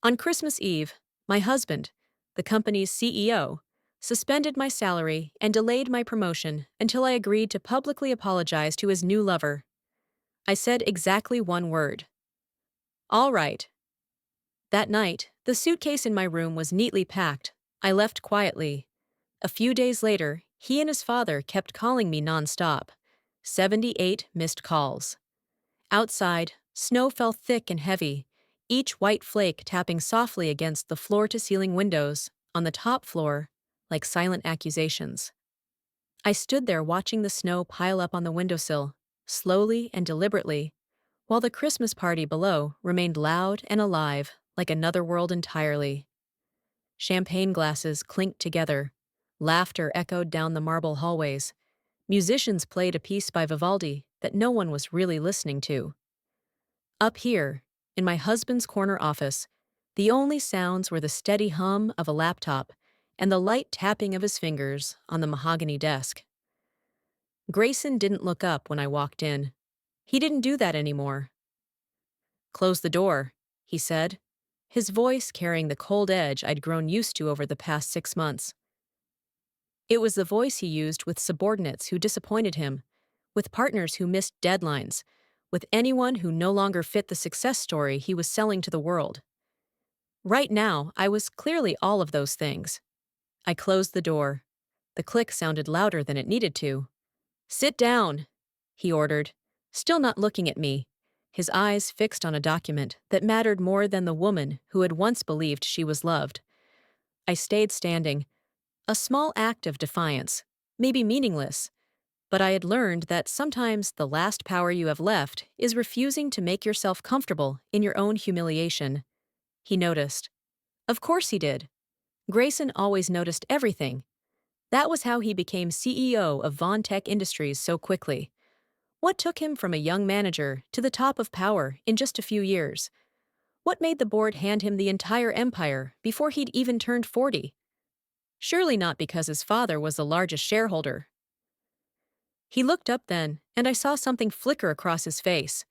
On Christmas Eve, my husband, the company's CEO, suspended my salary and delayed my promotion until I agreed to publicly apologize to his new lover. I said exactly one word. All right. That night, the suitcase in my room was neatly packed. I left quietly. A few days later, he and his father kept calling me nonstop. 78 missed calls. Outside, snow fell thick and heavy, each white flake tapping softly against the floor-to-ceiling windows, on the top floor, like silent accusations. I stood there watching the snow pile up on the windowsill, slowly and deliberately, while the Christmas party below remained loud and alive, like another world entirely. Champagne glasses clinked together. Laughter echoed down the marble hallways. Musicians played a piece by Vivaldi that no one was really listening to. Up here, in my husband's corner office, the only sounds were the steady hum of a laptop and the light tapping of his fingers on the mahogany desk. Grayson didn't look up when I walked in. He didn't do that anymore. "Close the door," he said, his voice carrying the cold edge I'd grown used to over the past 6 months. It was the voice he used with subordinates who disappointed him, with partners who missed deadlines, with anyone who no longer fit the success story he was selling to the world. Right now, I was clearly all of those things. I closed the door. The click sounded louder than it needed to. "Sit down," he ordered, still not looking at me, his eyes fixed on a document that mattered more than the woman who had once believed she was loved. I stayed standing, a small act of defiance, maybe meaningless, but I had learned that sometimes the last power you have left is refusing to make yourself comfortable in your own humiliation. He noticed. Of course he did. Grayson always noticed everything. That was how he became CEO of Von Tech Industries so quickly. What took him from a young manager to the top of power in just a few years? What made the board hand him the entire empire before he'd even turned 40? Surely not because his father was the largest shareholder. He looked up then, and I saw something flicker across his face.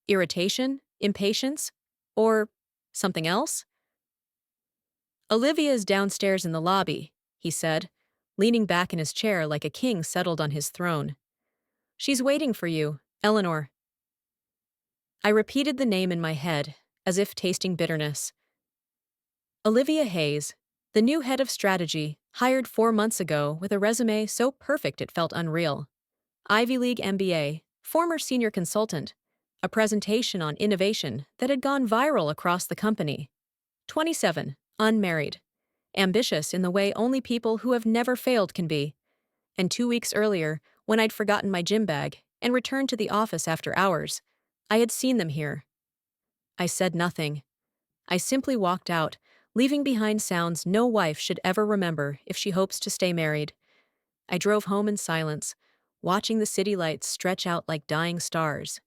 Irritation? Impatience? Or something else? "Olivia is downstairs in the lobby," he said, leaning back in his chair like a king settled on his throne. "She's waiting for you, Eleanor." I repeated the name in my head, as if tasting bitterness. Olivia Hayes, the new head of strategy, hired 4 months ago with a resume so perfect it felt unreal. Ivy League MBA, former senior consultant, a presentation on innovation that had gone viral across the company. 27, unmarried, ambitious in the way only people who have never failed can be. And 2 weeks earlier, when I'd forgotten my gym bag and returned to the office after hours, I had seen them here. I said nothing. I simply walked out, leaving behind sounds no wife should ever remember if she hopes to stay married. I drove home in silence, watching the city lights stretch out like dying stars.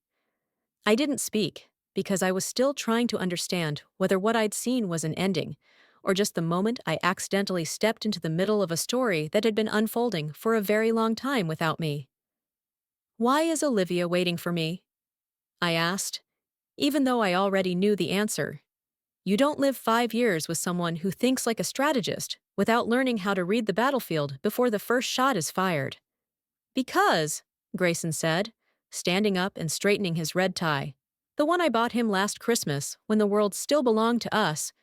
I didn't speak, because I was still trying to understand whether what I'd seen was an ending, or just the moment I accidentally stepped into the middle of a story that had been unfolding for a very long time without me. "Why is Olivia waiting for me?" I asked, even though I already knew the answer. You don't live 5 years with someone who thinks like a strategist without learning how to read the battlefield before the first shot is fired. "Because," Grayson said, standing up and straightening his red tie, the one I bought him last Christmas when the world still belonged to us,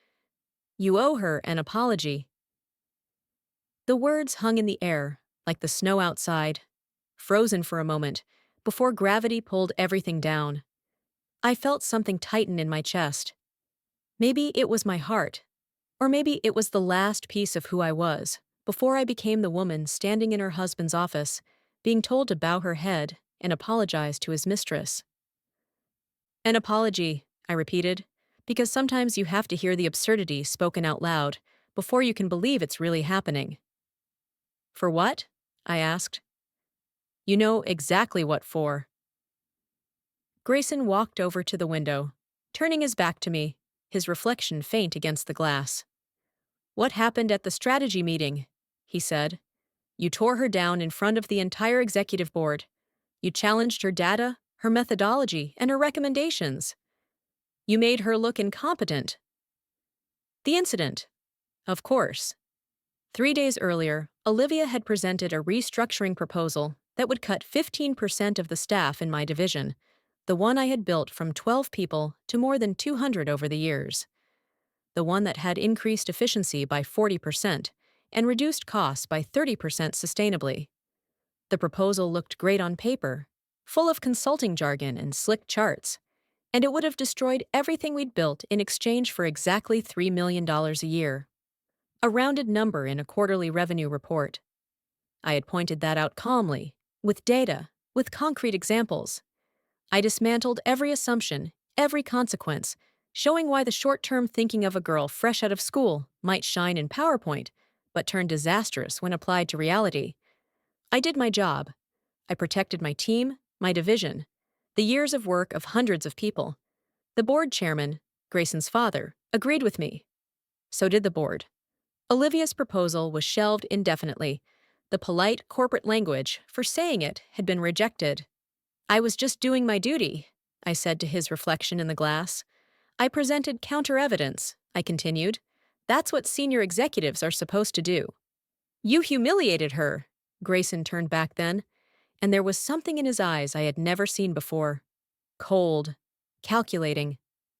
"you owe her an apology." The words hung in the air, like the snow outside, frozen for a moment, before gravity pulled everything down. I felt something tighten in my chest. Maybe it was my heart, or maybe it was the last piece of who I was, before I became the woman standing in her husband's office, being told to bow her head and apologize to his mistress. "An apology," I repeated, because sometimes you have to hear the absurdity spoken out loud before you can believe it's really happening. "For what?" I asked. "You know exactly what for." Grayson walked over to the window, turning his back to me, his reflection faint against the glass. "What happened at the strategy meeting?" he said. "You tore her down in front of the entire executive board. You challenged her data, her methodology, and her recommendations. You made her look incompetent." The incident. Of course. 3 days earlier, Olivia had presented a restructuring proposal that would cut 15% of the staff in my division, the one I had built from 12 people to more than 200 over the years, the one that had increased efficiency by 40% and reduced costs by 30% sustainably. The proposal looked great on paper, full of consulting jargon and slick charts, and it would have destroyed everything we'd built in exchange for exactly $3 million a year, a rounded number in a quarterly revenue report. I had pointed that out calmly, with data, with concrete examples. I dismantled every assumption, every consequence, showing why the short-term thinking of a girl fresh out of school might shine in PowerPoint, but turn disastrous when applied to reality. I did my job. I protected my team, my division, the years of work of hundreds of people. The board chairman, Grayson's father, agreed with me. So did the board. Olivia's proposal was shelved indefinitely. The polite corporate language for saying it had been rejected. I was just doing my duty, I said to his reflection in the glass. I presented counter-evidence, I continued. That's what senior executives are supposed to do. You humiliated her, Grayson turned back then, and there was something in his eyes I had never seen before. Cold, calculating,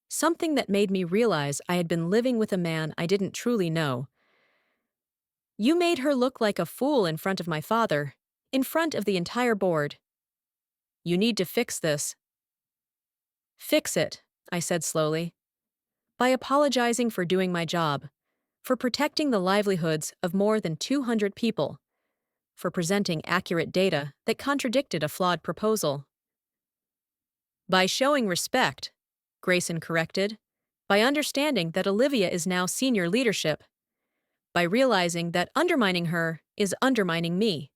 something that made me realize I had been living with a man I didn't truly know. You made her look like a fool in front of my father, in front of the entire board. You need to fix this. Fix it, I said slowly. By apologizing for doing my job, for protecting the livelihoods of more than 200 people, for presenting accurate data that contradicted a flawed proposal. By showing respect, Grayson corrected, by understanding that Olivia is now senior leadership, by realizing that undermining her is undermining me.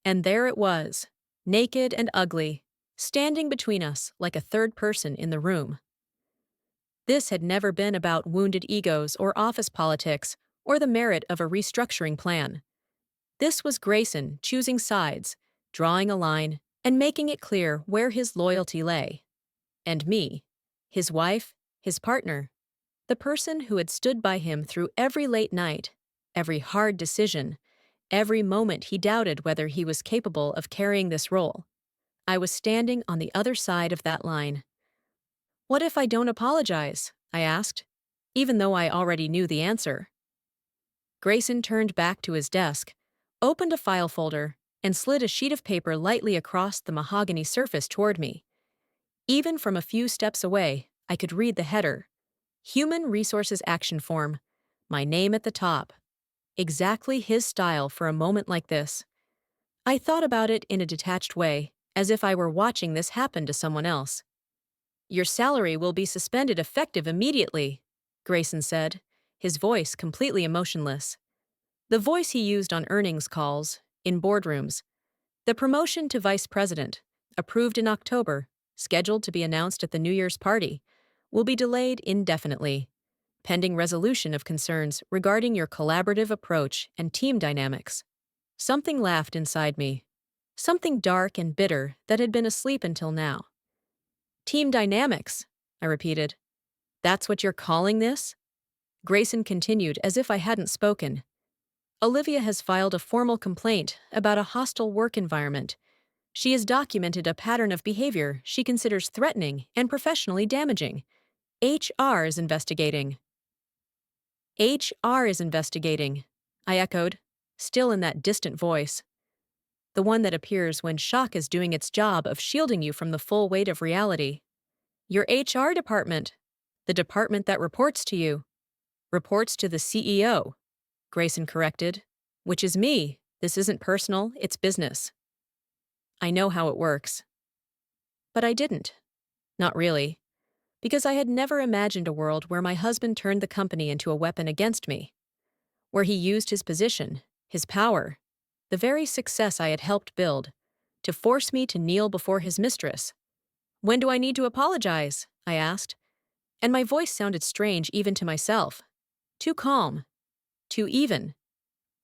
And there it was, naked and ugly, standing between us like a third person in the room. This had never been about wounded egos or office politics or the merit of a restructuring plan. This was Grayson choosing sides, drawing a line, and making it clear where his loyalty lay. And me, his wife, his partner, the person who had stood by him through every late night, every hard decision, every moment he doubted whether he was capable of carrying this role. I was standing on the other side of that line. What if I don't apologize? I asked, even though I already knew the answer. Grayson turned back to his desk, opened a file folder, and slid a sheet of paper lightly across the mahogany surface toward me. Even from a few steps away, I could read the header. Human Resources Action Form. My name at the top. Exactly his style for a moment like this. I thought about it in a detached way, as if I were watching this happen to someone else. Your salary will be suspended effective immediately, Grayson said, his voice completely emotionless. The voice he used on earnings calls, in boardrooms. The promotion to vice president, approved in October, scheduled to be announced at the New Year's party, will be delayed indefinitely, pending resolution of concerns regarding your collaborative approach and team dynamics. Something laughed inside me, something dark and bitter that had been asleep until now. Team dynamics, I repeated. That's what you're calling this? Grayson continued as if I hadn't spoken. Olivia has filed a formal complaint about a hostile work environment. She has documented a pattern of behavior she considers threatening and professionally damaging. HR is investigating. HR is investigating, I echoed, still in that distant voice. The one that appears when shock is doing its job of shielding you from the full weight of reality. Your HR department, the department that reports to you, reports to the CEO, Grayson corrected, which is me. This isn't personal, it's business. I know how it works. But I didn't. Not really. Because I had never imagined a world where my husband turned the company into a weapon against me, where he used his position, his power, the very success I had helped build, to force me to kneel before his mistress. When do I need to apologize? I asked, and my voice sounded strange even to myself. Too calm, too even,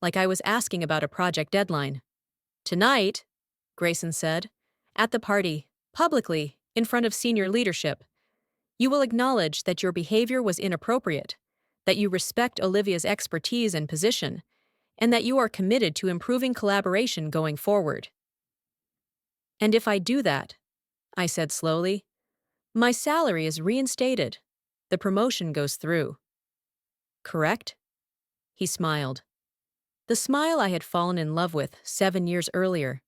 like I was asking about a project deadline. Tonight, Grayson said, at the party, publicly, in front of senior leadership. You will acknowledge that your behavior was inappropriate, that you respect Olivia's expertise and position, and that you are committed to improving collaboration going forward. And if I do that, I said slowly, my salary is reinstated. The promotion goes through. Correct? He smiled. The smile I had fallen in love with 7 years earlier.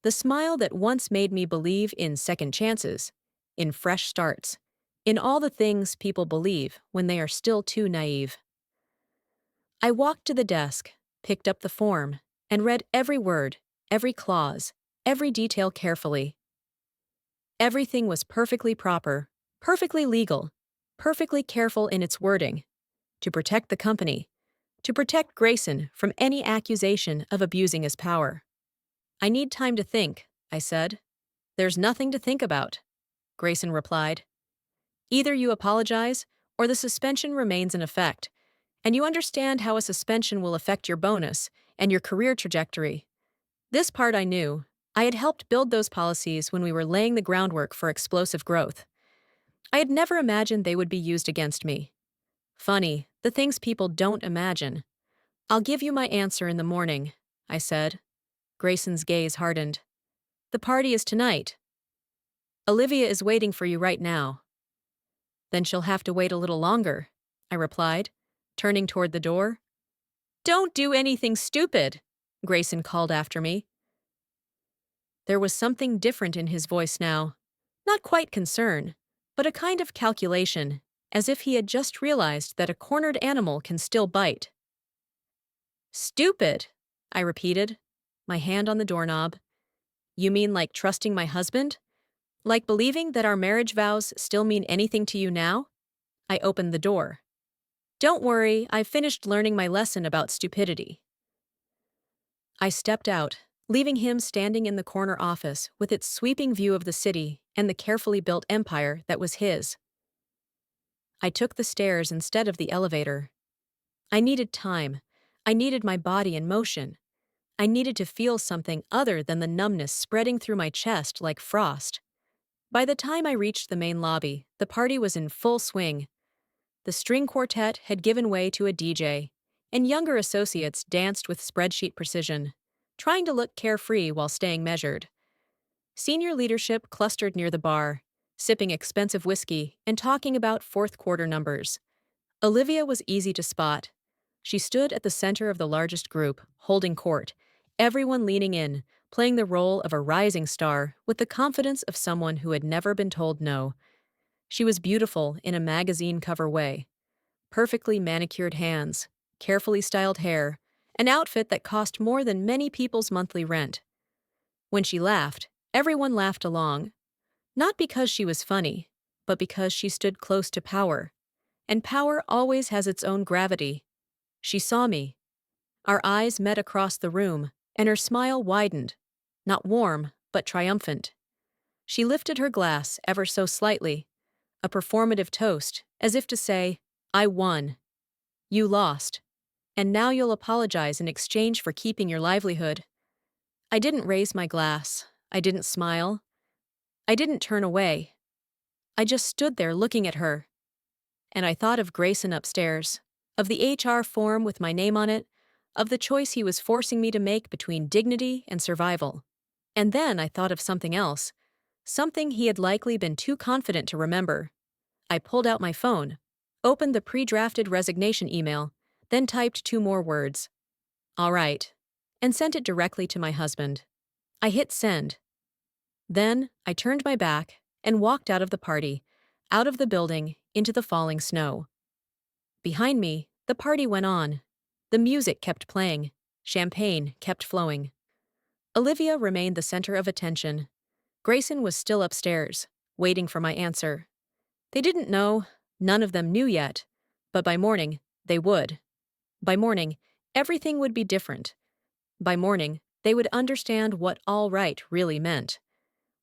The smile that once made me believe in second chances, in fresh starts, in all the things people believe when they are still too naive. I walked to the desk, picked up the form, and read every word, every clause, every detail carefully. Everything was perfectly proper, perfectly legal, perfectly careful in its wording, to protect the company, to protect Grayson from any accusation of abusing his power. I need time to think, I said. There's nothing to think about, Grayson replied. Either you apologize, or the suspension remains in effect, and you understand how a suspension will affect your bonus and your career trajectory. This part I knew. I had helped build those policies when we were laying the groundwork for explosive growth. I had never imagined they would be used against me. Funny, the things people don't imagine. I'll give you my answer in the morning, I said. Grayson's gaze hardened. The party is tonight. Olivia is waiting for you right now. Then she'll have to wait a little longer, I replied, turning toward the door. Don't do anything stupid, Grayson called after me. There was something different in his voice now. Not quite concern, but a kind of calculation, as if he had just realized that a cornered animal can still bite. Stupid, I repeated, my hand on the doorknob. You mean like trusting my husband? Like believing that our marriage vows still mean anything to you now? I opened the door. Don't worry, I've finished learning my lesson about stupidity. I stepped out, leaving him standing in the corner office with its sweeping view of the city and the carefully built empire that was his. I took the stairs instead of the elevator. I needed time. I needed my body in motion. I needed to feel something other than the numbness spreading through my chest like frost. By the time I reached the main lobby, the party was in full swing. The string quartet had given way to a DJ, and younger associates danced with spreadsheet precision, trying to look carefree while staying measured. Senior leadership clustered near the bar, sipping expensive whiskey and talking about fourth-quarter numbers. Olivia was easy to spot. She stood at the center of the largest group, holding court, everyone leaning in, playing the role of a rising star with the confidence of someone who had never been told no. She was beautiful in a magazine cover way. Perfectly manicured hands, carefully styled hair, an outfit that cost more than many people's monthly rent. When she laughed, everyone laughed along. Not because she was funny, but because she stood close to power. And power always has its own gravity. She saw me. Our eyes met across the room, and her smile widened. Not warm, but triumphant. She lifted her glass ever so slightly, a performative toast, as if to say, I won. You lost. And now you'll apologize in exchange for keeping your livelihood. I didn't raise my glass. I didn't smile. I didn't turn away. I just stood there looking at her. And I thought of Grayson upstairs, of the HR form with my name on it, of the choice he was forcing me to make between dignity and survival. And then I thought of something else, something he had likely been too confident to remember. I pulled out my phone, opened the pre-drafted resignation email, then typed 2 more words. All right, and sent it directly to my husband. I hit send. Then I turned my back and walked out of the party, out of the building, into the falling snow. Behind me, the party went on. The music kept playing. Champagne kept flowing. Olivia remained the center of attention. Grayson was still upstairs, waiting for my answer. They didn't know, none of them knew yet, but by morning, they would. By morning, everything would be different. By morning, they would understand what all right really meant.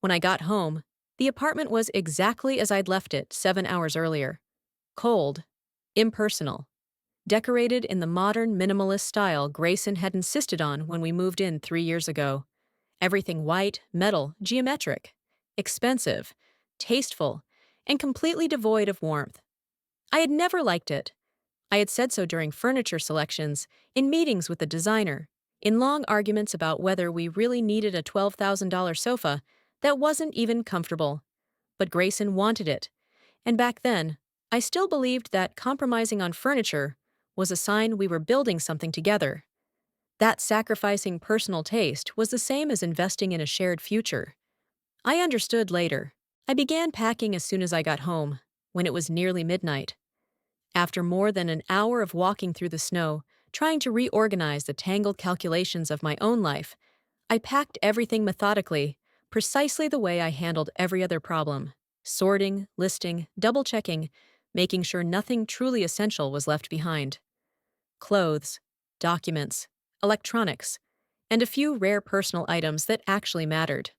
When I got home, the apartment was exactly as I'd left it 7 hours earlier. Cold, impersonal, decorated in the modern minimalist style Grayson had insisted on when we moved in 3 years ago. Everything white, metal, geometric, expensive, tasteful, and completely devoid of warmth. I had never liked it. I had said so during furniture selections, in meetings with the designer, in long arguments about whether we really needed a $12,000 sofa that wasn't even comfortable. But Grayson wanted it, and back then, I still believed that compromising on furniture was a sign we were building something together. That sacrificing personal taste was the same as investing in a shared future. I understood later. I began packing as soon as I got home, when it was nearly midnight. After more than an hour of walking through the snow, trying to reorganize the tangled calculations of my own life, I packed everything methodically, precisely the way I handled every other problem: sorting, listing, double-checking, making sure nothing truly essential was left behind. Clothes, documents, electronics, and a few rare personal items that actually mattered.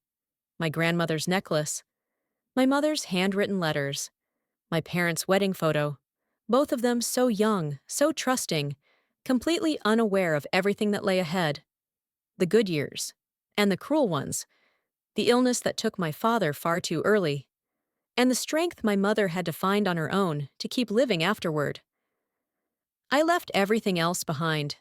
My grandmother's necklace, my mother's handwritten letters, my parents' wedding photo, both of them so young, so trusting, completely unaware of everything that lay ahead, the good years, and the cruel ones, the illness that took my father far too early, and the strength my mother had to find on her own to keep living afterward. I left everything else behind: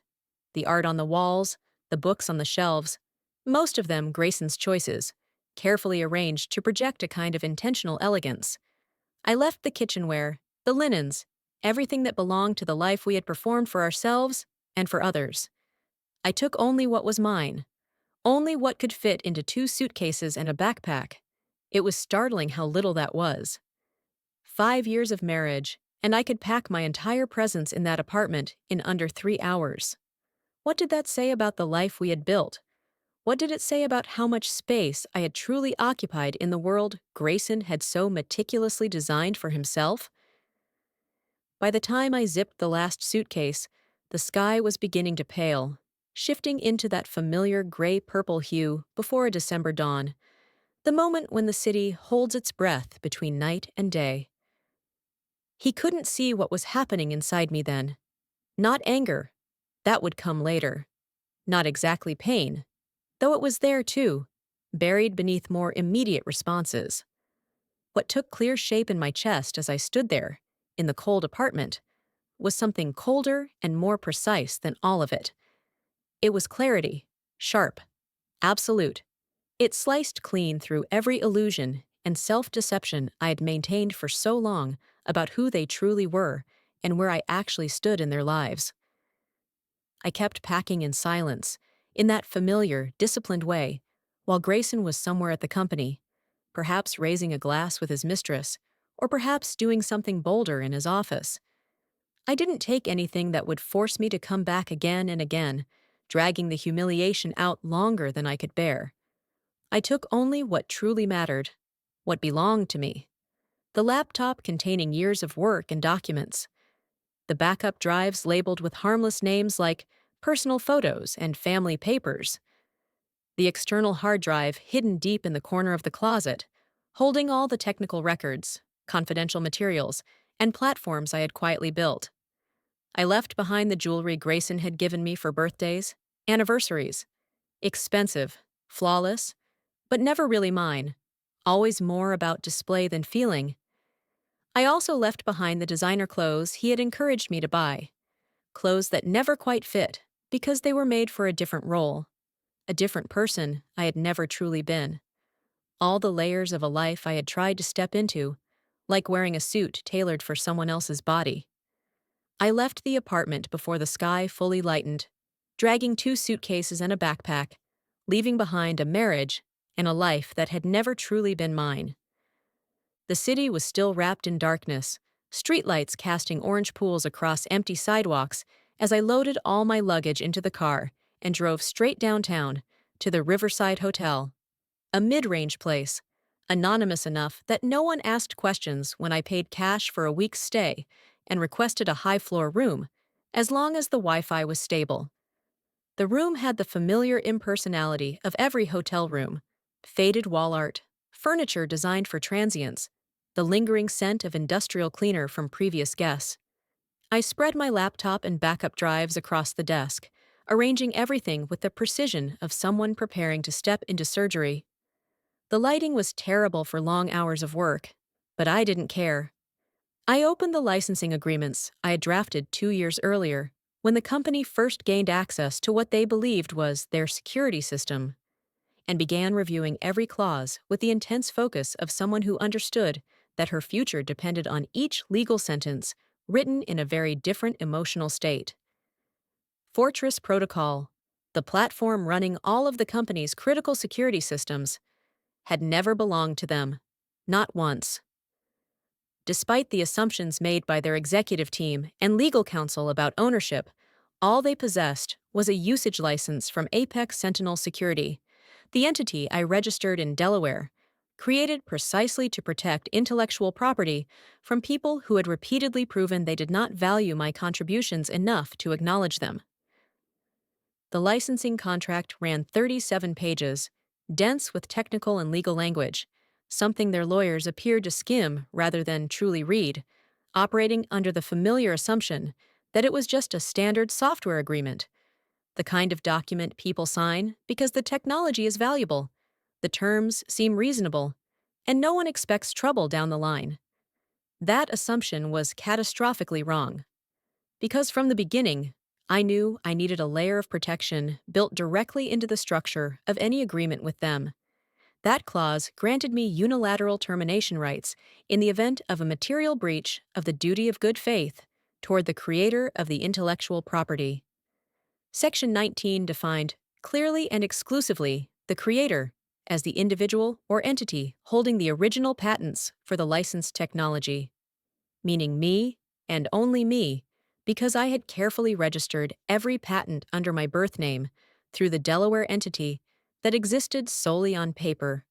the art on the walls, the books on the shelves, most of them Grayson's choices, carefully arranged to project a kind of intentional elegance. I left the kitchenware, the linens, everything that belonged to the life we had performed for ourselves and for others. I took only what was mine, only what could fit into 2 suitcases and a backpack. It was startling how little that was. 5 years of marriage, and I could pack my entire presence in that apartment in under 3 hours. What did that say about the life we had built? What did it say about how much space I had truly occupied in the world Grayson had so meticulously designed for himself? By the time I zipped the last suitcase, the sky was beginning to pale, shifting into that familiar gray-purple hue before a December dawn, the moment when the city holds its breath between night and day. He couldn't see what was happening inside me then. Not anger. That would come later. Not exactly pain, though it was there too, buried beneath more immediate responses. What took clear shape in my chest as I stood there, in the cold apartment, was something colder and more precise than all of it. It was clarity, sharp, absolute. It sliced clean through every illusion and self-deception I had maintained for so long about who they truly were and where I actually stood in their lives. I kept packing in silence, in that familiar, disciplined way, while Grayson was somewhere at the company, perhaps raising a glass with his mistress, or perhaps doing something bolder in his office. I didn't take anything that would force me to come back again and again, dragging the humiliation out longer than I could bear. I took only what truly mattered, what belonged to me: the laptop containing years of work and documents, the backup drives labeled with harmless names like personal photos and family papers, the external hard drive hidden deep in the corner of the closet, holding all the technical records, confidential materials, and platforms I had quietly built. I left behind the jewelry Grayson had given me for birthdays, anniversaries. Expensive, flawless, but never really mine. Always more about display than feeling. I also left behind the designer clothes he had encouraged me to buy. Clothes that never quite fit, because they were made for a different role. A different person I had never truly been. All the layers of a life I had tried to step into, like wearing a suit tailored for someone else's body. I left the apartment before the sky fully lightened, dragging 2 suitcases and a backpack, leaving behind a marriage and a life that had never truly been mine. The city was still wrapped in darkness, streetlights casting orange pools across empty sidewalks as I loaded all my luggage into the car and drove straight downtown to the Riverside Hotel, a mid-range place, anonymous enough that no one asked questions when I paid cash for a week's stay and requested a high-floor room, as long as the Wi-Fi was stable. The room had the familiar impersonality of every hotel room: faded wall art, furniture designed for transients, the lingering scent of industrial cleaner from previous guests. I spread my laptop and backup drives across the desk, arranging everything with the precision of someone preparing to step into surgery. The lighting was terrible for long hours of work, but I didn't care. I opened the licensing agreements I had drafted 2 years earlier, when the company first gained access to what they believed was their security system, and began reviewing every clause with the intense focus of someone who understood that her future depended on each legal sentence written in a very different emotional state. Fortress Protocol, the platform running all of the company's critical security systems, had never belonged to them, not once. Despite the assumptions made by their executive team and legal counsel about ownership, all they possessed was a usage license from Apex Sentinel Security, the entity I registered in Delaware, created precisely to protect intellectual property from people who had repeatedly proven they did not value my contributions enough to acknowledge them. The licensing contract ran 37 pages, dense with technical and legal language, something their lawyers appeared to skim rather than truly read, operating under the familiar assumption that it was just a standard software agreement, the kind of document people sign because the technology is valuable, the terms seem reasonable, and no one expects trouble down the line. That assumption was catastrophically wrong. Because from the beginning, I knew I needed a layer of protection built directly into the structure of any agreement with them. That clause granted me unilateral termination rights in the event of a material breach of the duty of good faith toward the creator of the intellectual property. Section 19 defined, clearly and exclusively, the creator as the individual or entity holding the original patents for the licensed technology, meaning me and only me, because I had carefully registered every patent under my birth name through the Delaware entity that existed solely on paper.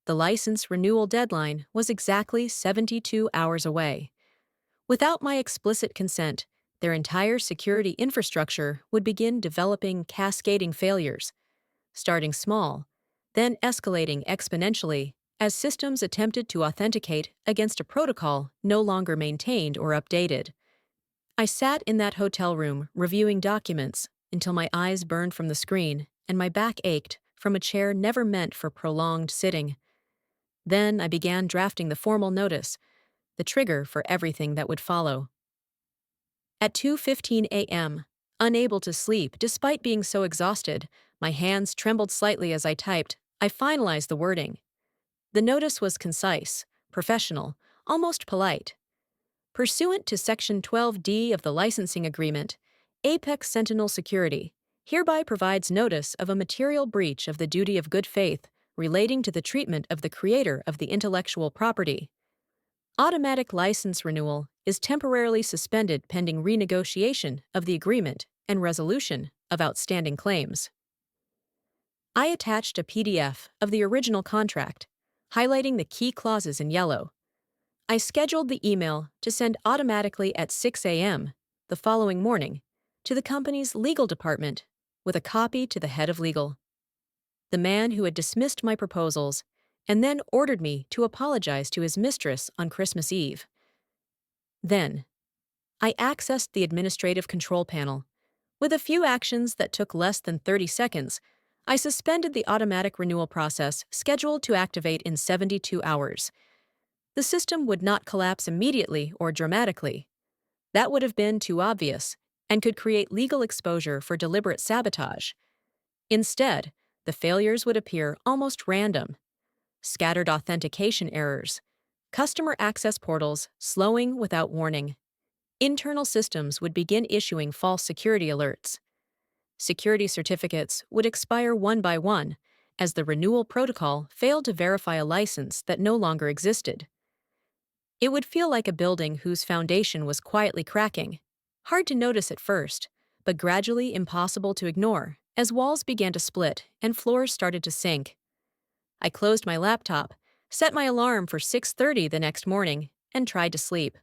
The license renewal deadline was exactly 72 hours away. Without my explicit consent, their entire security infrastructure would begin developing cascading failures, starting small, then escalating exponentially as systems attempted to authenticate against a protocol no longer maintained or updated. I sat in that hotel room reviewing documents until my eyes burned from the screen and my back ached from a chair never meant for prolonged sitting. Then I began drafting the formal notice, the trigger for everything that would follow. At 2:15 a.m., unable to sleep despite being so exhausted, my hands trembled slightly as I typed, I finalized the wording. The notice was concise, professional, almost polite. Pursuant to Section 12D of the licensing agreement, Apex Sentinel Security hereby provides notice of a material breach of the duty of good faith relating to the treatment of the creator of the intellectual property. Automatic license renewal is temporarily suspended pending renegotiation of the agreement and resolution of outstanding claims. I attached a PDF of the original contract, highlighting the key clauses in yellow. I scheduled the email to send automatically at 6 a.m. the following morning to the company's legal department with a copy to the head of legal, the man who had dismissed my proposals and then ordered me to apologize to his mistress on Christmas Eve. Then, I accessed the administrative control panel. With a few actions that took less than 30 seconds, I suspended the automatic renewal process scheduled to activate in 72 hours. The system would not collapse immediately or dramatically. That would have been too obvious and could create legal exposure for deliberate sabotage. Instead, the failures would appear almost random. Scattered authentication errors, customer access portals slowing without warning. Internal systems would begin issuing false security alerts. Security certificates would expire one by one as the renewal protocol failed to verify a license that no longer existed. It would feel like a building whose foundation was quietly cracking, hard to notice at first, but gradually impossible to ignore as walls began to split and floors started to sink. I closed my laptop, set my alarm for 6:30 the next morning, and tried to sleep.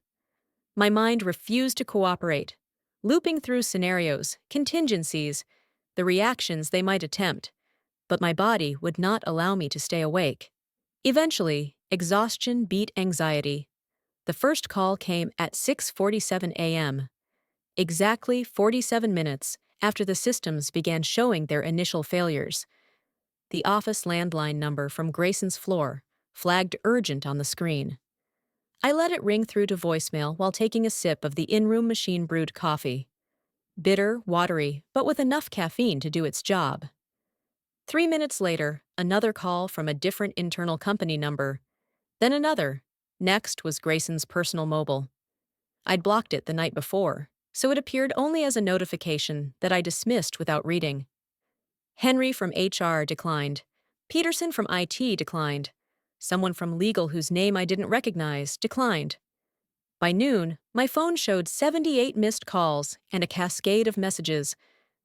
My mind refused to cooperate, looping through scenarios, contingencies, the reactions they might attempt, but my body would not allow me to stay awake. Eventually, exhaustion beat anxiety. The first call came at 6:47 a.m., exactly 47 minutes after the systems began showing their initial failures. The office landline number from Grayson's floor flagged urgent on the screen. I let it ring through to voicemail while taking a sip of the in-room machine brewed coffee. Bitter, watery, but with enough caffeine to do its job. 3 minutes later, another call from a different internal company number. Then another. Next was Grayson's personal mobile. I'd blocked it the night before, so it appeared only as a notification that I dismissed without reading. Henry from HR declined. Peterson from IT declined. Someone from legal whose name I didn't recognize declined. By noon, my phone showed 78 missed calls and a cascade of messages,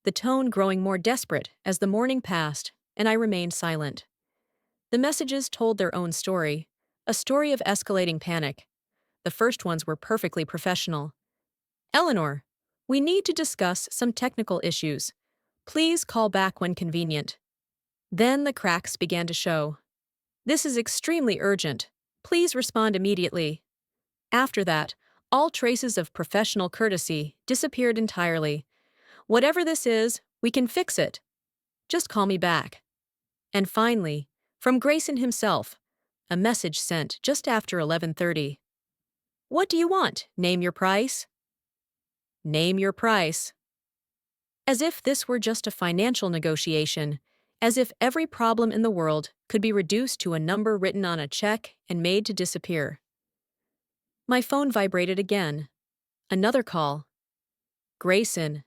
the tone growing more desperate as the morning passed, and I remained silent. The messages told their own story, a story of escalating panic. The first ones were perfectly professional. Eleanor, we need to discuss some technical issues. Please call back when convenient. Then the cracks began to show. This is extremely urgent. Please respond immediately. After that, all traces of professional courtesy disappeared entirely. Whatever this is, we can fix it. Just call me back. And finally, from Grayson himself, a message sent just after 11:30. What do you want? Name your price? Name your price. As if this were just a financial negotiation, as if every problem in the world could be reduced to a number written on a check and made to disappear. My phone vibrated again. Another call. Grayson.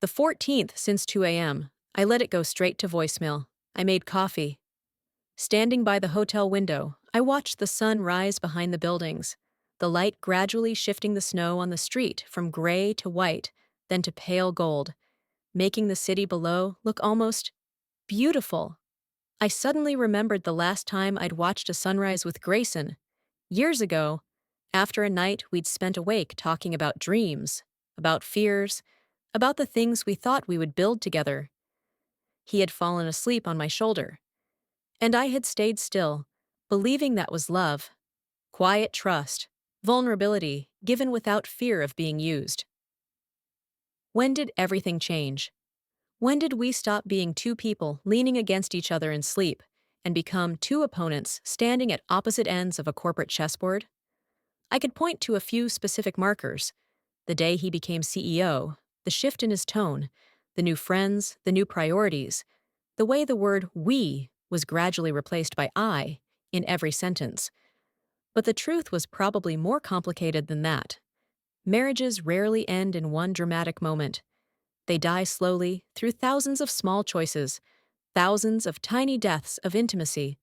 The 14th since 2 a.m. I let it go straight to voicemail. I made coffee. Standing by the hotel window, I watched the sun rise behind the buildings, the light gradually shifting the snow on the street from gray to white, then to pale gold, making the city below look almost beautiful. I suddenly remembered the last time I'd watched a sunrise with Grayson. Years ago, after a night we'd spent awake talking about dreams, about fears, about the things we thought we would build together. He had fallen asleep on my shoulder, and I had stayed still, believing that was love, quiet trust, vulnerability given without fear of being used. When did everything change? When did we stop being two people leaning against each other in sleep and become two opponents standing at opposite ends of a corporate chessboard? I could point to a few specific markers: the day he became CEO, the shift in his tone, the new friends, the new priorities, the way the word we was gradually replaced by I in every sentence. But the truth was probably more complicated than that. Marriages rarely end in one dramatic moment. They die slowly through thousands of small choices, thousands of tiny deaths of intimacy,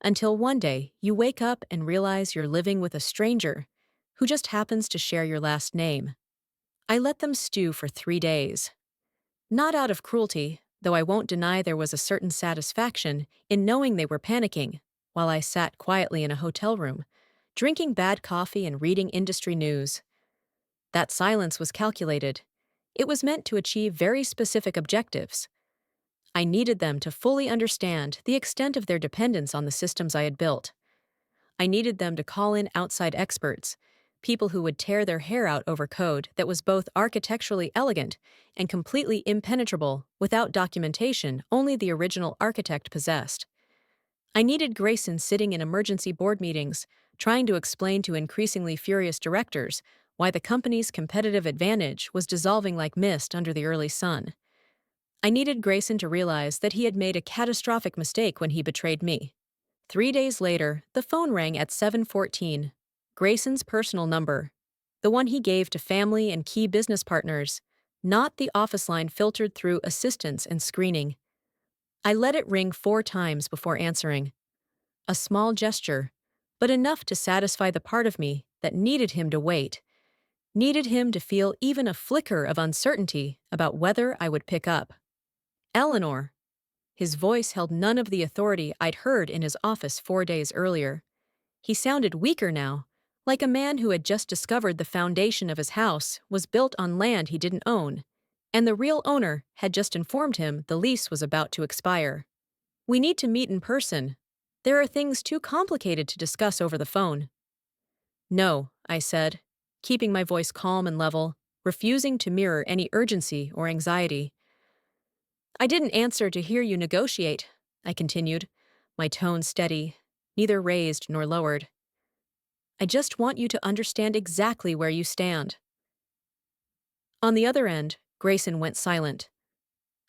until one day you wake up and realize you're living with a stranger who just happens to share your last name. I let them stew for 3 days. Not out of cruelty, though I won't deny there was a certain satisfaction in knowing they were panicking, while I sat quietly in a hotel room, drinking bad coffee and reading industry news. That silence was calculated. It was meant to achieve very specific objectives. I needed them to fully understand the extent of their dependence on the systems I had built. I needed them to call in outside experts, people who would tear their hair out over code that was both architecturally elegant and completely impenetrable without documentation only the original architect possessed. I needed Grayson sitting in emergency board meetings, trying to explain to increasingly furious directors why the company's competitive advantage was dissolving like mist under the early sun. I needed Grayson to realize that he had made a catastrophic mistake when he betrayed me. 3 days later, the phone rang at 7:14. Grayson's personal number. The one he gave to family and key business partners, not the office line filtered through assistants and screening. I let it ring 4 times before answering. A small gesture, but enough to satisfy the part of me that needed him to wait, needed him to feel even a flicker of uncertainty about whether I would pick up. Eleanor. His voice held none of the authority I'd heard in his office 4 days earlier. He sounded weaker now, like a man who had just discovered the foundation of his house was built on land he didn't own, and the real owner had just informed him the lease was about to expire. We need to meet in person. There are things too complicated to discuss over the phone. No, I said, keeping my voice calm and level, refusing to mirror any urgency or anxiety. I didn't answer to hear you negotiate, I continued, my tone steady, neither raised nor lowered. I just want you to understand exactly where you stand. On the other end, Grayson went silent.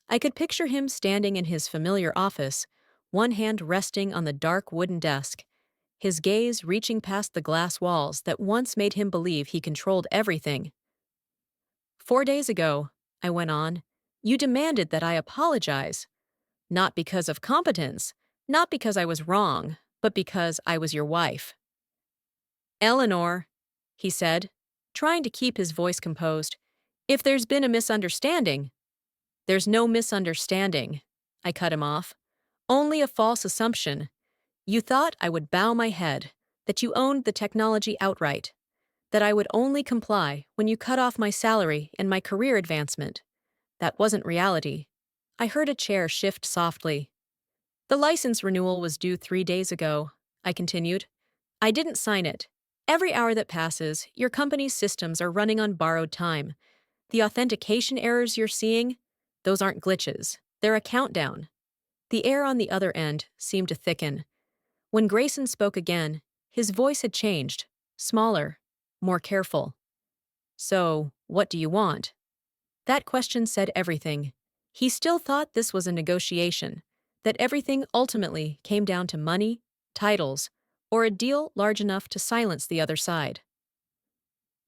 I could picture him standing in his familiar office, one hand resting on the dark wooden desk, his gaze reaching past the glass walls that once made him believe he controlled everything. 4 days ago, I went on, you demanded that I apologize. Not because of competence, not because I was wrong, but because I was your wife. Eleanor, he said, trying to keep his voice composed, if there's been a misunderstanding. There's no misunderstanding, I cut him off. Only a false assumption. You thought I would bow my head, that you owned the technology outright, that I would only comply when you cut off my salary and my career advancement. That wasn't reality. I heard a chair shift softly. The license renewal was due 3 days ago, I continued. I didn't sign it. Every hour that passes, your company's systems are running on borrowed time. The authentication errors you're seeing, those aren't glitches. They're a countdown. The air on the other end seemed to thicken. When Grayson spoke again, his voice had changed, smaller, more careful. So, what do you want? That question said everything. He still thought this was a negotiation, that everything ultimately came down to money, titles, or a deal large enough to silence the other side.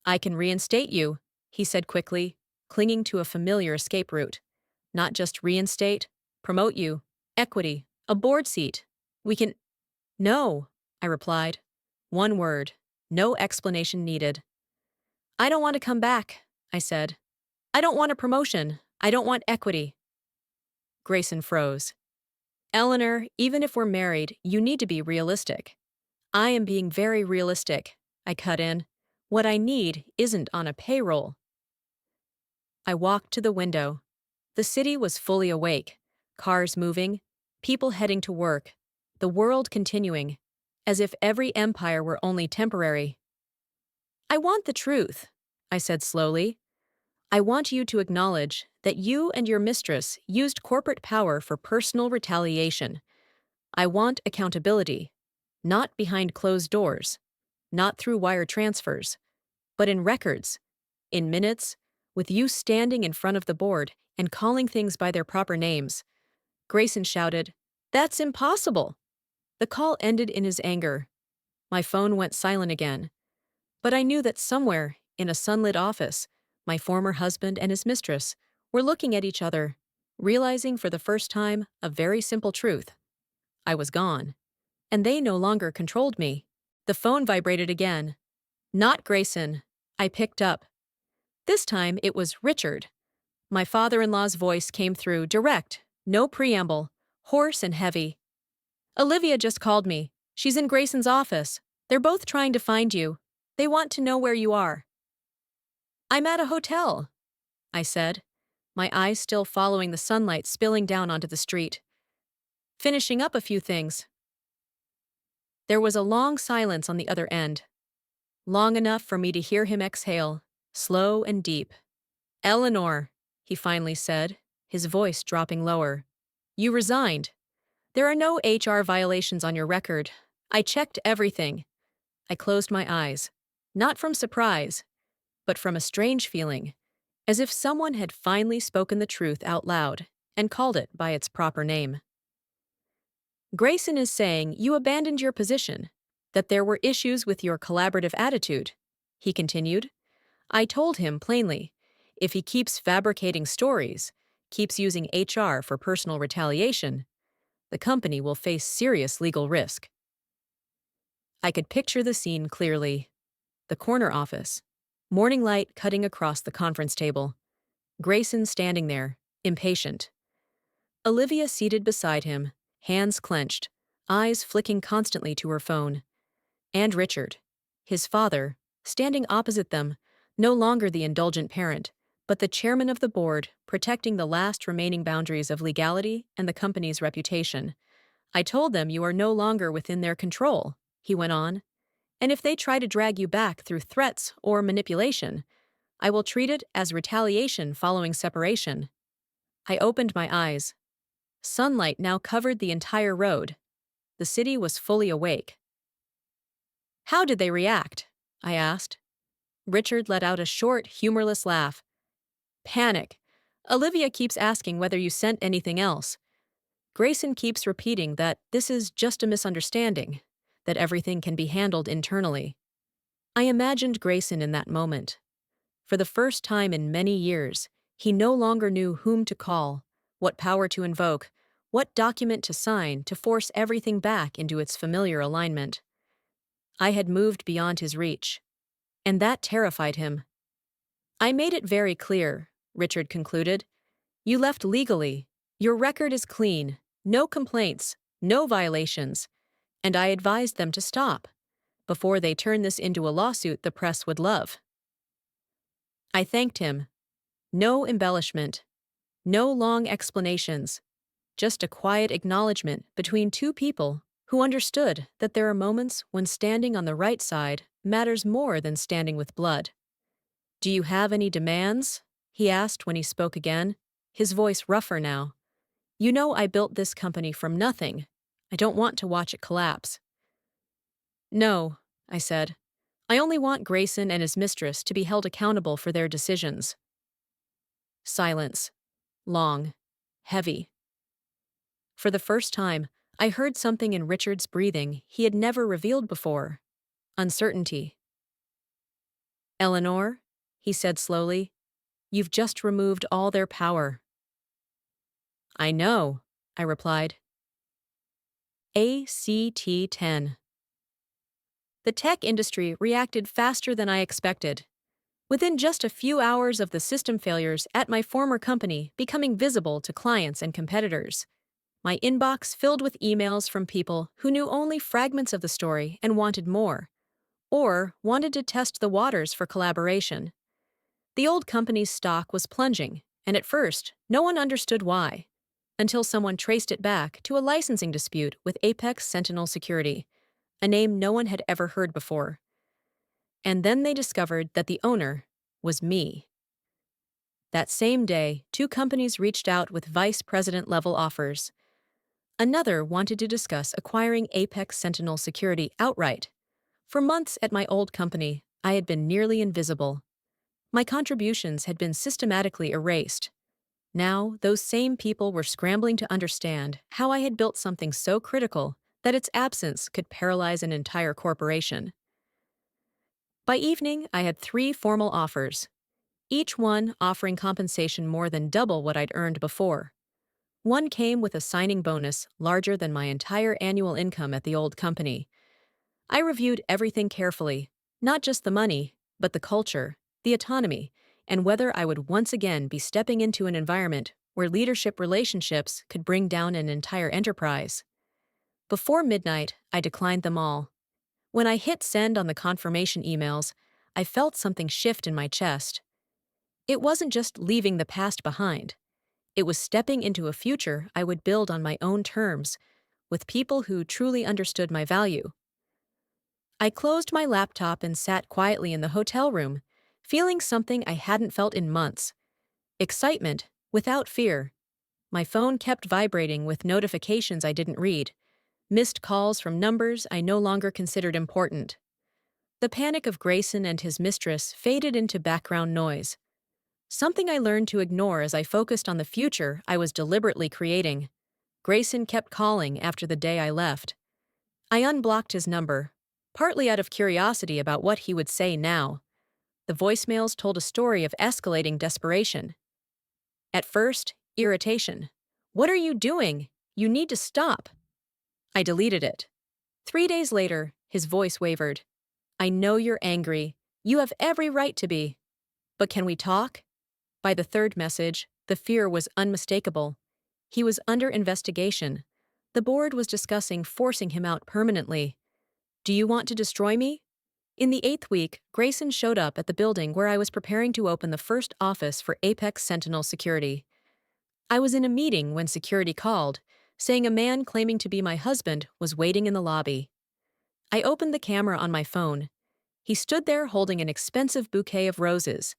I can reinstate you, he said quickly, clinging to a familiar escape route. Not just reinstate, promote you, equity, a board seat. We can. No, I replied. One word, no explanation needed. I don't want to come back, I said. I don't want a promotion. I don't want equity. Grayson froze. Eleanor, even if we're married, you need to be realistic. I am being very realistic, I cut in. What I need isn't on a payroll. I walked to the window. The city was fully awake, cars moving, people heading to work, the world continuing, as if every empire were only temporary. I want the truth, I said slowly. I want you to acknowledge that you and your mistress used corporate power for personal retaliation. I want accountability, not behind closed doors, not through wire transfers, but in records, in minutes, with you standing in front of the board and calling things by their proper names. Grayson shouted, "That's impossible!" The call ended in his anger. My phone went silent again. But I knew that somewhere, in a sunlit office, my former husband and his mistress were looking at each other, realizing for the first time a very simple truth. I was gone, and they no longer controlled me. The phone vibrated again. Not Grayson. I picked up. This time it was Richard. My father-in-law's voice came through direct, no preamble, hoarse and heavy. Olivia just called me. She's in Grayson's office. They're both trying to find you. They want to know where you are. I'm at a hotel, I said, my eyes still following the sunlight spilling down onto the street. Finishing up a few things. There was a long silence on the other end. Long enough for me to hear him exhale, slow and deep. Eleanor, he finally said, his voice dropping lower. You resigned. There are no HR violations on your record. I checked everything. I closed my eyes, not from surprise, but from a strange feeling, as if someone had finally spoken the truth out loud and called it by its proper name. Grayson is saying you abandoned your position, that there were issues with your collaborative attitude, he continued. I told him plainly, if he keeps fabricating stories, keeps using HR for personal retaliation, the company will face serious legal risk. I could picture the scene clearly. The corner office, morning light cutting across the conference table. Grayson standing there, impatient. Olivia seated beside him, hands clenched, eyes flicking constantly to her phone. And Richard, his father, standing opposite them, no longer the indulgent parent, but the chairman of the board, protecting the last remaining boundaries of legality and the company's reputation. I told them you are no longer within their control, he went on. And if they try to drag you back through threats or manipulation, I will treat it as retaliation following separation. I opened my eyes. Sunlight now covered the entire road. The city was fully awake. How did they react? I asked. Richard let out a short, humorless laugh. Panic. Olivia keeps asking whether you sent anything else. Grayson keeps repeating that this is just a misunderstanding, that everything can be handled internally. I imagined Grayson in that moment. For the first time in many years, he no longer knew whom to call, what power to invoke, what document to sign to force everything back into its familiar alignment. I had moved beyond his reach, and that terrified him. I made it very clear, Richard concluded. You left legally. Your record is clean. No complaints, no violations. And I advised them to stop, before they turn this into a lawsuit the press would love. I thanked him. No embellishment. No long explanations. Just a quiet acknowledgement between two people who understood that there are moments when standing on the right side matters more than standing with blood. Do you have any demands? He asked when he spoke again, his voice rougher now. You know I built this company from nothing. I don't want to watch it collapse. No, I said. I only want Grayson and his mistress to be held accountable for their decisions. Silence. Long. Heavy. For the first time, I heard something in Richard's breathing he had never revealed before. Uncertainty. Eleanor, he said slowly, you've just removed all their power. I know, I replied. ACT 10. The tech industry reacted faster than I expected. Within just a few hours of the system failures at my former company becoming visible to clients and competitors, my inbox filled with emails from people who knew only fragments of the story and wanted more, or wanted to test the waters for collaboration. The old company's stock was plunging, and at first, no one understood why, until someone traced it back to a licensing dispute with Apex Sentinel Security, a name no one had ever heard before. And then they discovered that the owner was me. That same day, two companies reached out with vice president-level offers. Another wanted to discuss acquiring Apex Sentinel Security outright. For months at my old company, I had been nearly invisible. My contributions had been systematically erased. Now, those same people were scrambling to understand how I had built something so critical that its absence could paralyze an entire corporation. By evening, I had 3 formal offers, each one offering compensation more than double what I'd earned before. One came with a signing bonus larger than my entire annual income at the old company. I reviewed everything carefully, not just the money, but the culture, the autonomy, and whether I would once again be stepping into an environment where leadership relationships could bring down an entire enterprise. Before midnight, I declined them all. When I hit send on the confirmation emails, I felt something shift in my chest. It wasn't just leaving the past behind. It was stepping into a future I would build on my own terms, with people who truly understood my value. I closed my laptop and sat quietly in the hotel room, feeling something I hadn't felt in months. Excitement, without fear. My phone kept vibrating with notifications I didn't read, missed calls from numbers I no longer considered important. The panic of Grayson and his mistress faded into background noise, something I learned to ignore as I focused on the future I was deliberately creating. Grayson kept calling after the day I left. I unblocked his number, partly out of curiosity about what he would say now. The voicemails told a story of escalating desperation. At first, irritation. What are you doing? You need to stop. I deleted it. 3 days later, his voice wavered. I know you're angry. You have every right to be. But can we talk? By the third message, the fear was unmistakable. He was under investigation. The board was discussing forcing him out permanently. Do you want to destroy me? In the 8th week, Grayson showed up at the building where I was preparing to open the first office for Apex Sentinel Security. I was in a meeting when security called, saying a man claiming to be my husband was waiting in the lobby. I opened the camera on my phone. He stood there holding an expensive bouquet of roses,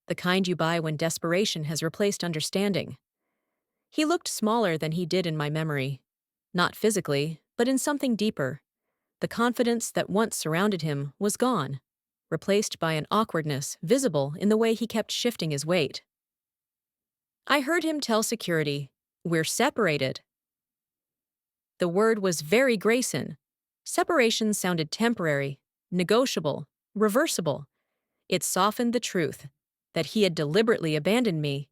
the kind you buy when desperation has replaced understanding. He looked smaller than he did in my memory. Not physically, but in something deeper. The confidence that once surrounded him was gone, replaced by an awkwardness visible in the way he kept shifting his weight. I heard him tell security, "We're separated." The word was very Grayson. Separation sounded temporary, negotiable, reversible. It softened the truth that he had deliberately abandoned me.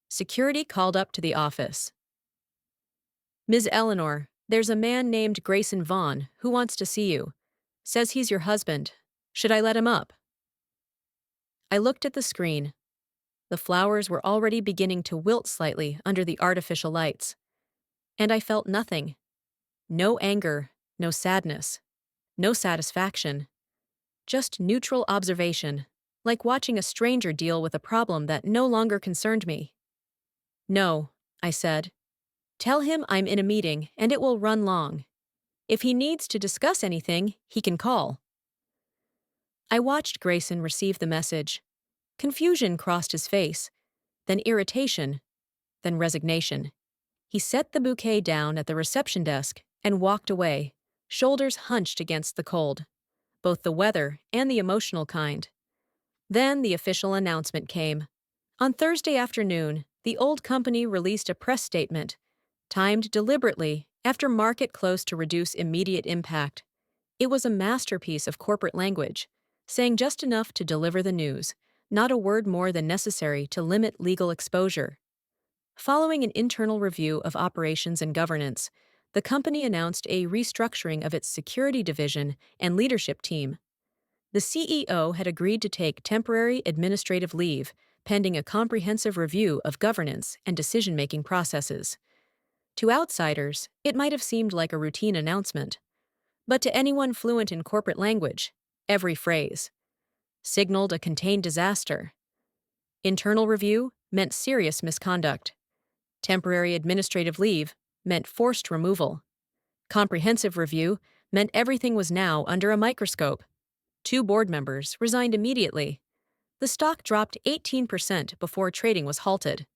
Security called up to the office. "Ms. Eleanor, there's a man named Grayson Vaughn who wants to see you. Says he's your husband. Should I let him up?" I looked at the screen. The flowers were already beginning to wilt slightly under the artificial lights. And I felt nothing. No anger, no sadness, no satisfaction. Just neutral observation, like watching a stranger deal with a problem that no longer concerned me. "No," I said. "Tell him I'm in a meeting and it will run long. If he needs to discuss anything, he can call." I watched Grayson receive the message. Confusion crossed his face, then irritation, then resignation. He set the bouquet down at the reception desk and walked away, shoulders hunched against the cold, both the weather and the emotional kind. Then the official announcement came. On Thursday afternoon, the old company released a press statement, timed deliberately after market close to reduce immediate impact. It was a masterpiece of corporate language, saying just enough to deliver the news, not a word more than necessary to limit legal exposure. Following an internal review of operations and governance, the company announced a restructuring of its security division and leadership team. The CEO had agreed to take temporary administrative leave, pending a comprehensive review of governance and decision-making processes. To outsiders, it might have seemed like a routine announcement. But to anyone fluent in corporate language, every phrase signaled a contained disaster. Internal review meant serious misconduct. Temporary administrative leave meant forced removal. Comprehensive review meant everything was now under a microscope. 2 board members resigned immediately. The stock dropped 18% before trading was halted.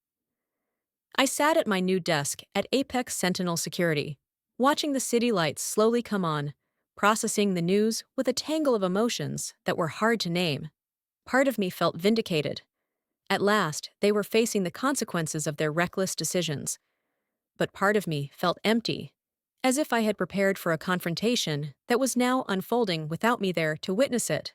I sat at my new desk at Apex Sentinel Security, watching the city lights slowly come on, processing the news with a tangle of emotions that were hard to name. Part of me felt vindicated. At last, they were facing the consequences of their reckless decisions. But part of me felt empty, as if I had prepared for a confrontation that was now unfolding without me there to witness it.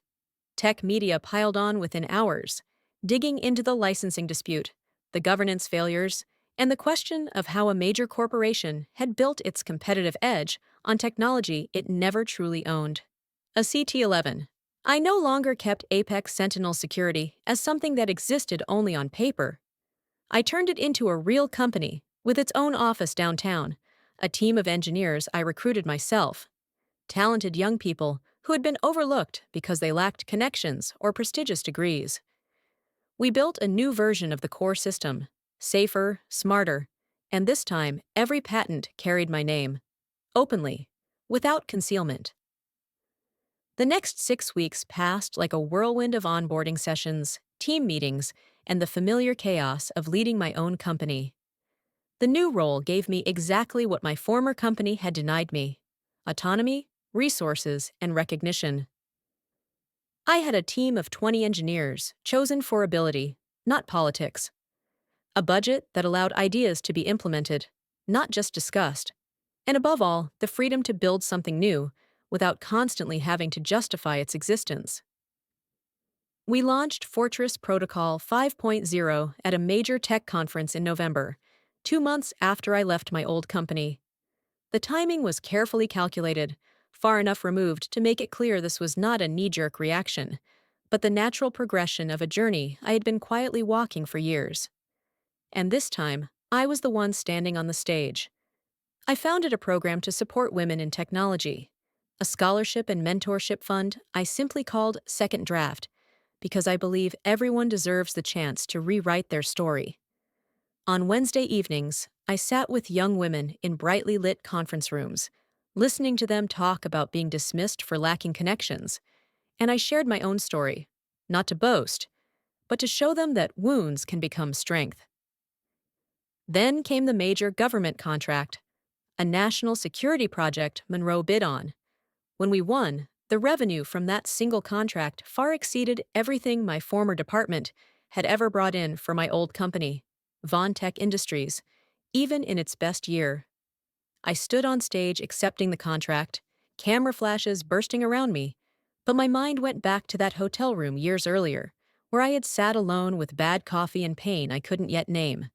Tech media piled on within hours, digging into the licensing dispute, the governance failures, and the question of how a major corporation had built its competitive edge on technology it never truly owned. A CT-11. I no longer kept Apex Sentinel Security as something that existed only on paper. I turned it into a real company with its own office downtown, a team of engineers I recruited myself, talented young people who had been overlooked because they lacked connections or prestigious degrees. We built a new version of the core system, safer, smarter, and this time every patent carried my name, openly, without concealment. The next 6 weeks passed like a whirlwind of onboarding sessions, team meetings, and the familiar chaos of leading my own company. The new role gave me exactly what my former company had denied me: autonomy, resources, and recognition. I had a team of 20 engineers, chosen for ability, not politics. A budget that allowed ideas to be implemented, not just discussed. And above all, the freedom to build something new without constantly having to justify its existence. We launched Fortress Protocol 5.0 at a major tech conference in November, 2 months after I left my old company. The timing was carefully calculated, far enough removed to make it clear this was not a knee-jerk reaction, but the natural progression of a journey I had been quietly walking for years. And this time, I was the one standing on the stage. I founded a program to support women in technology, a scholarship and mentorship fund I simply called Second Draft, because I believe everyone deserves the chance to rewrite their story. On Wednesday evenings, I sat with young women in brightly lit conference rooms, listening to them talk about being dismissed for lacking connections, and I shared my own story, not to boast, but to show them that wounds can become strength. Then came the major government contract, a national security project Monroe bid on. When we won, the revenue from that single contract far exceeded everything my former department had ever brought in for my old company, Von Tech Industries, even in its best year. I stood on stage accepting the contract, camera flashes bursting around me, but my mind went back to that hotel room years earlier, where I had sat alone with bad coffee and pain I couldn't yet name.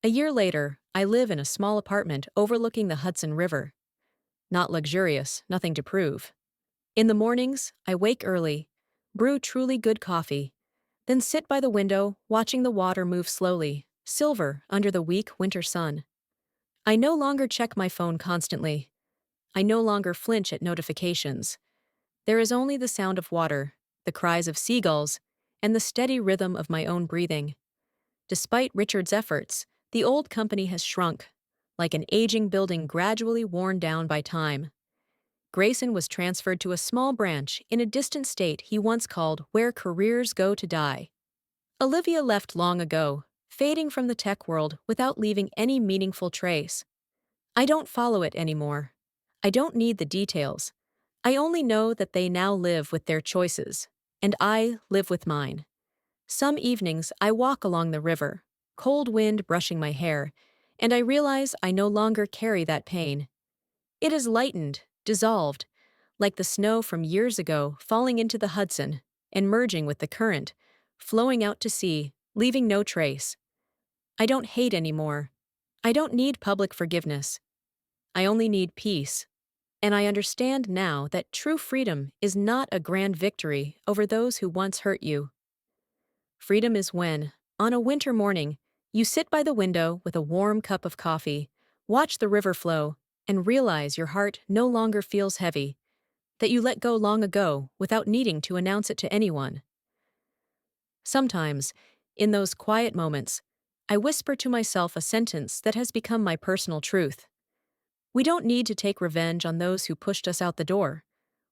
A year later, I live in a small apartment overlooking the Hudson River. Not luxurious, nothing to prove. In the mornings, I wake early, brew truly good coffee, then sit by the window watching the water move slowly, silver under the weak winter sun. I no longer check my phone constantly. I no longer flinch at notifications. There is only the sound of water, the cries of seagulls, and the steady rhythm of my own breathing. Despite Richard's efforts, the old company has shrunk, like an aging building gradually worn down by time. Grayson was transferred to a small branch in a distant state he once called where careers go to die. Olivia left long ago, fading from the tech world without leaving any meaningful trace. I don't follow it anymore. I don't need the details. I only know that they now live with their choices, and I live with mine. Some evenings I walk along the river, cold wind brushing my hair, and I realize I no longer carry that pain. It is lightened, dissolved, like the snow from years ago falling into the Hudson and merging with the current, flowing out to sea, leaving no trace. I don't hate anymore. I don't need public forgiveness. I only need peace. And I understand now that true freedom is not a grand victory over those who once hurt you. Freedom is when, on a winter morning, you sit by the window with a warm cup of coffee, watch the river flow, and realize your heart no longer feels heavy, that you let go long ago without needing to announce it to anyone. Sometimes, in those quiet moments, I whisper to myself a sentence that has become my personal truth. We don't need to take revenge on those who pushed us out the door.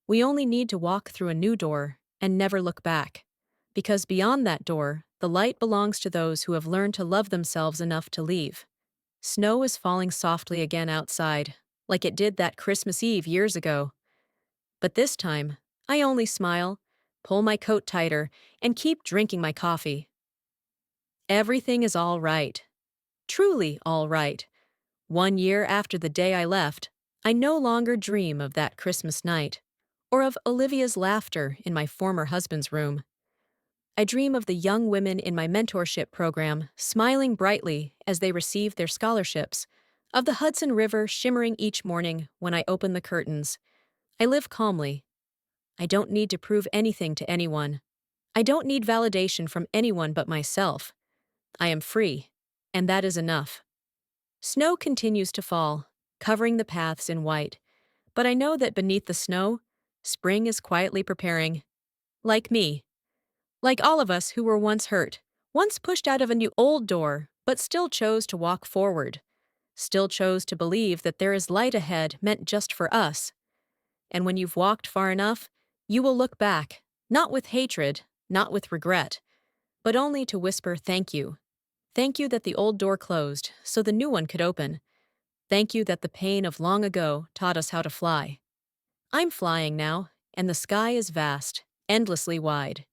We only need to walk through a new door and never look back. Because beyond that door, the light belongs to those who have learned to love themselves enough to leave. Snow is falling softly again outside, like it did that Christmas Eve years ago. But this time, I only smile, pull my coat tighter, and keep drinking my coffee. Everything is all right. Truly all right. 1 year after the day I left, I no longer dream of that Christmas night, or of Olivia's laughter in my former husband's room. I dream of the young women in my mentorship program smiling brightly as they receive their scholarships, of the Hudson River shimmering each morning when I open the curtains. I live calmly. I don't need to prove anything to anyone. I don't need validation from anyone but myself. I am free, and that is enough. Snow continues to fall, covering the paths in white, but I know that beneath the snow, spring is quietly preparing. Like me. Like all of us who were once hurt, once pushed out of a new old door, but still chose to walk forward. Still chose to believe that there is light ahead meant just for us. And when you've walked far enough, you will look back, not with hatred, not with regret, but only to whisper thank you. Thank you that the old door closed so the new one could open. Thank you that the pain of long ago taught us how to fly. I'm flying now, and the sky is vast, endlessly wide.